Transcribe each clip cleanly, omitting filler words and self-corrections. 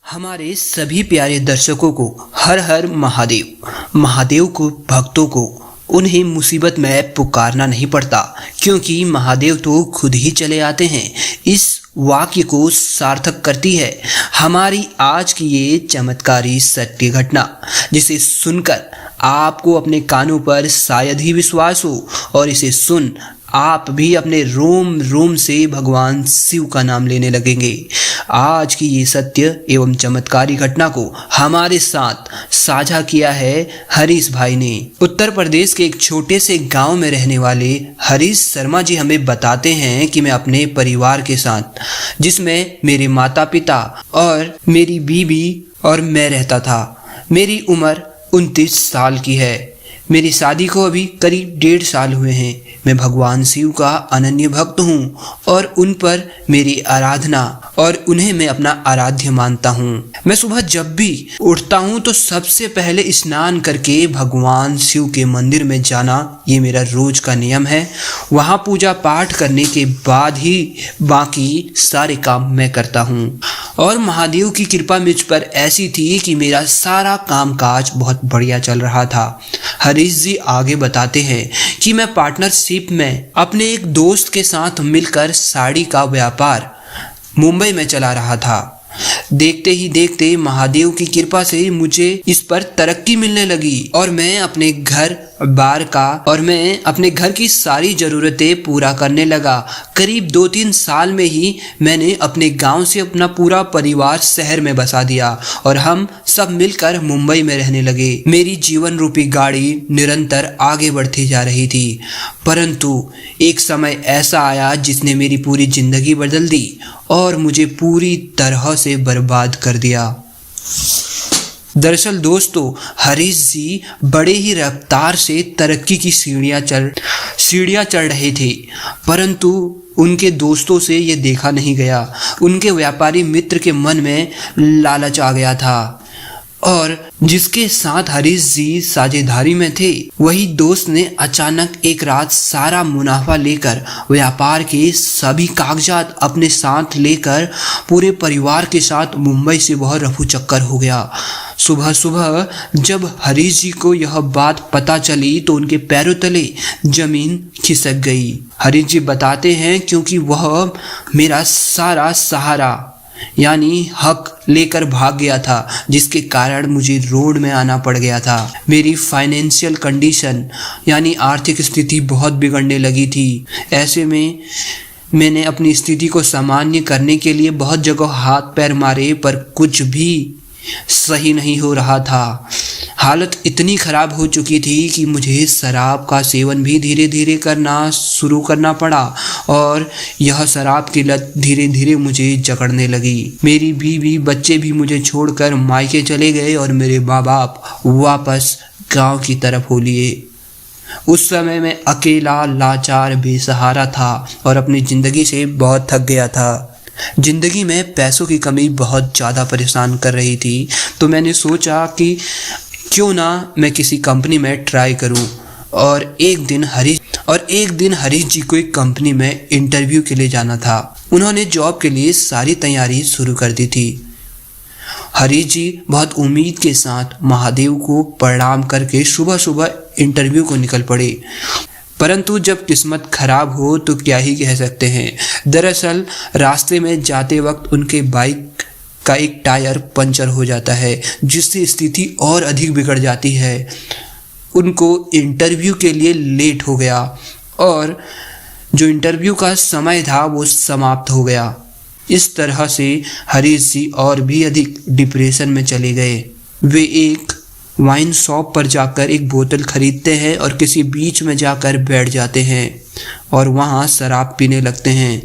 हमारे सभी प्यारे दर्शकों को हर हर महादेव। महादेव को भक्तों को उन्हें मुसीबत में पुकारना नहीं पड़ता, क्योंकि महादेव तो खुद ही चले आते हैं। इस वाक्य को सार्थक करती है हमारी आज की ये चमत्कारी सत्य घटना, जिसे सुनकर आपको अपने कानों पर शायद ही विश्वास हो और इसे सुन आप भी अपने रोम रोम से भगवान शिव का नाम लेने लगेंगे। आज की ये सत्य एवं चमत्कारी घटना को हमारे साथ साझा किया है हरीश भाई ने। उत्तर प्रदेश के एक छोटे से गांव में रहने वाले हरीश शर्मा जी हमें बताते हैं कि मैं अपने परिवार के साथ, जिसमें मेरे माता पिता और मेरी बीवी और मैं रहता था। मेरी उम्र 29 साल की है। मेरी शादी को अभी करीब 1.5 साल हुए हैं। मैं भगवान शिव का अनन्य भक्त हूँ और उन पर मेरी आराधना और उन्हें मैं अपना आराध्य मानता हूँ। मैं सुबह जब भी उठता हूँ तो सबसे पहले स्नान करके भगवान शिव के मंदिर में जाना ये मेरा रोज का नियम है। वहाँ पूजा पाठ करने के बाद ही बाकी सारे काम मैं करता हूँ। और महादेव की कृपा मुझ पर ऐसी थी कि मेरा सारा कामकाज बहुत बढ़िया चल रहा था। हरीश जी आगे बताते हैं कि मैं पार्टनरशिप में अपने एक दोस्त के साथ मिलकर साड़ी का व्यापार मुंबई में चला रहा था। देखते ही देखते महादेव की कृपा से मुझे इस पर तरक्की मिलने लगी और मैं अपने घर की सारी ज़रूरतें पूरा करने लगा। करीब 2-3 साल में ही मैंने अपने गांव से अपना पूरा परिवार शहर में बसा दिया और हम सब मिलकर मुंबई में रहने लगे। मेरी जीवन रूपी गाड़ी निरंतर आगे बढ़ती जा रही थी, परंतु एक समय ऐसा आया जिसने मेरी पूरी जिंदगी बदल दी और मुझे पूरी तरह से बर्बाद कर दिया। दरअसल दोस्तों, हरीश जी बड़े ही रफ्तार से तरक्की की सीढ़ियां चढ़ रहे थे, परंतु उनके दोस्तों से ये देखा नहीं गया। उनके व्यापारी मित्र के मन में लालच आ गया था और जिसके साथ हरीश जी साझेदारी में थे, वही दोस्त ने अचानक एक रात सारा मुनाफा लेकर व्यापार के सभी कागजात अपने साथ लेकर पूरे परिवार के साथ मुंबई से वह रफू चक्कर हो गया। सुबह सुबह जब हरीश जी को यह बात पता चली तो उनके पैरों तले जमीन खिसक गई। हरीश जी बताते हैं क्योंकि वह मेरा सारा सहारा यानी हक लेकर भाग गया था, जिसके कारण मुझे रोड में आना पड़ गया था। मेरी फाइनेंशियल कंडीशन यानी आर्थिक स्थिति बहुत बिगड़ने लगी थी। ऐसे में मैंने अपनी स्थिति को सामान्य करने के लिए बहुत जगह हाथ पैर मारे, पर कुछ भी सही नहीं हो रहा था। हालत इतनी खराब हो चुकी थी कि मुझे शराब का सेवन भी धीरे धीरे करना शुरू करना पड़ा और यह शराब की लत धीरे धीरे मुझे जकड़ने लगी। मेरी बीवी बच्चे भी मुझे छोड़कर मायके चले गए और मेरे माँ बाप वापस गांव की तरफ हो लिए। उस समय मैं अकेला, लाचार, बेसहारा था और अपनी जिंदगी से बहुत थक गया था। जिंदगी में पैसों की कमी बहुत ज़्यादा परेशान कर रही थी, तो मैंने सोचा कि क्यों ना मैं किसी कंपनी में ट्राई करूं। और एक दिन हरीश जी को एक कंपनी में इंटरव्यू के लिए जाना था। उन्होंने जॉब के लिए सारी तैयारी शुरू कर दी थी। हरीश जी बहुत उम्मीद के साथ महादेव को प्रणाम करके सुबह सुबह इंटरव्यू को निकल पड़े, परंतु जब किस्मत खराब हो तो क्या ही कह सकते हैं। दरअसल रास्ते में जाते वक्त उनके बाइक का एक टायर पंचर हो जाता है, जिससे स्थिति और अधिक बिगड़ जाती है। उनको इंटरव्यू के लिए लेट हो गया और जो इंटरव्यू का समय था वो समाप्त हो गया। इस तरह से हरीश जी और भी अधिक डिप्रेशन में चले गए। वे एक वाइन शॉप पर जाकर एक बोतल खरीदते हैं और किसी बीच में जाकर बैठ जाते हैं और वहाँ शराब पीने लगते हैं।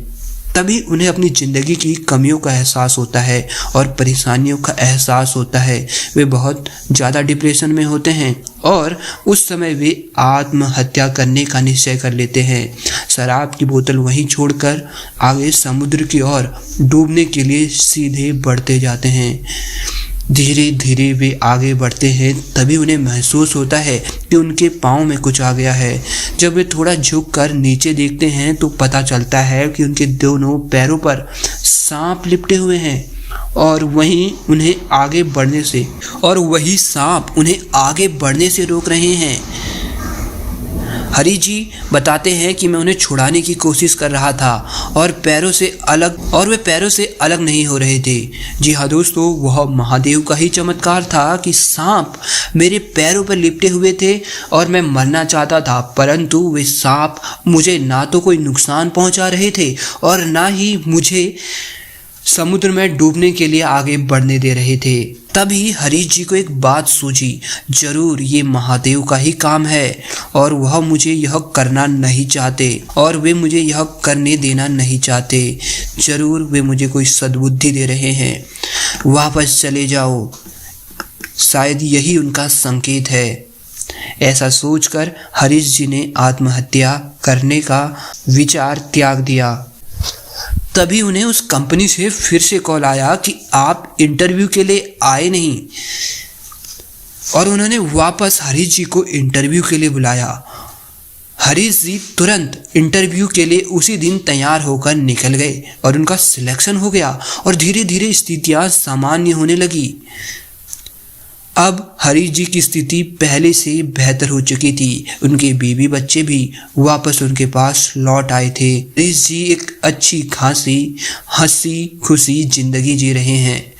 तभी उन्हें अपनी ज़िंदगी की कमियों का एहसास होता है और परेशानियों का एहसास होता है। वे बहुत ज़्यादा डिप्रेशन में होते हैं और उस समय वे आत्महत्या करने का निश्चय कर लेते हैं। शराब की बोतल वहीं छोड़कर आगे समुद्र की ओर डूबने के लिए सीधे बढ़ते जाते हैं। धीरे धीरे वे आगे बढ़ते हैं, तभी उन्हें महसूस होता है कि उनके पाँव में कुछ आ गया है। जब वे थोड़ा झुककर नीचे देखते हैं तो पता चलता है कि उनके दोनों पैरों पर सांप लिपटे हुए हैं और वहीं उन्हें आगे बढ़ने से और वही सांप उन्हें आगे बढ़ने से रोक रहे हैं। हरी जी बताते हैं कि मैं उन्हें छुड़ाने की कोशिश कर रहा था और वे पैरों से अलग नहीं हो रहे थे। जी हाँ दोस्तों, वह महादेव का ही चमत्कार था कि सांप मेरे पैरों पर लिपटे हुए थे और मैं मरना चाहता था, परंतु वे सांप मुझे ना तो कोई नुकसान पहुंचा रहे थे और ना ही मुझे समुद्र में डूबने के लिए आगे बढ़ने दे रहे थे। तभी हरीश जी को एक बात सूझी, जरूर ये महादेव का ही काम है और वह मुझे यह करना नहीं चाहते और वे मुझे यह करने देना नहीं चाहते। जरूर वे मुझे कोई सद्बुद्धि दे रहे हैं। वापस चले जाओ, शायद यही उनका संकेत है। ऐसा सोचकर हरीश जी ने आत्महत्या करने का विचार त्याग दिया। तभी उन्हें उस कंपनी से फिर से कॉल आया कि आप इंटरव्यू के लिए आए नहीं, और उन्होंने वापस हरीश जी को इंटरव्यू के लिए बुलाया। हरीश जी तुरंत इंटरव्यू के लिए उसी दिन तैयार होकर निकल गए और उनका सिलेक्शन हो गया और धीरे धीरे स्थितियां सामान्य होने लगी। अब हरीश जी की स्थिति पहले से बेहतर हो चुकी थी। उनके बीवी बच्चे भी वापस उनके पास लौट आए थे। हरीश जी एक अच्छी खासी हंसी खुशी जिंदगी जी रहे हैं।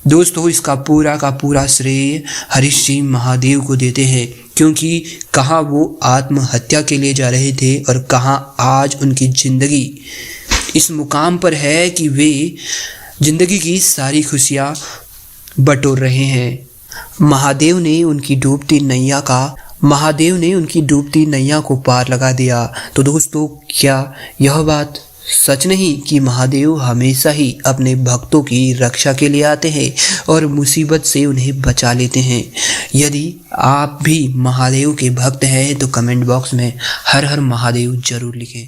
दोस्तों, इसका पूरा का पूरा श्रेय हरीश जी महादेव को देते हैं, क्योंकि कहाँ वो आत्महत्या के लिए जा रहे थे और कहाँ आज उनकी जिंदगी इस मुकाम पर है कि वे जिंदगी की सारी खुशियाँ बटोर रहे हैं। महादेव ने उनकी डूबती नैया को पार लगा दिया। तो दोस्तों, क्या यह बात सच नहीं कि महादेव हमेशा ही अपने भक्तों की रक्षा के लिए आते हैं और मुसीबत से उन्हें बचा लेते हैं? यदि आप भी महादेव के भक्त हैं तो कमेंट बॉक्स में हर हर महादेव जरूर लिखें।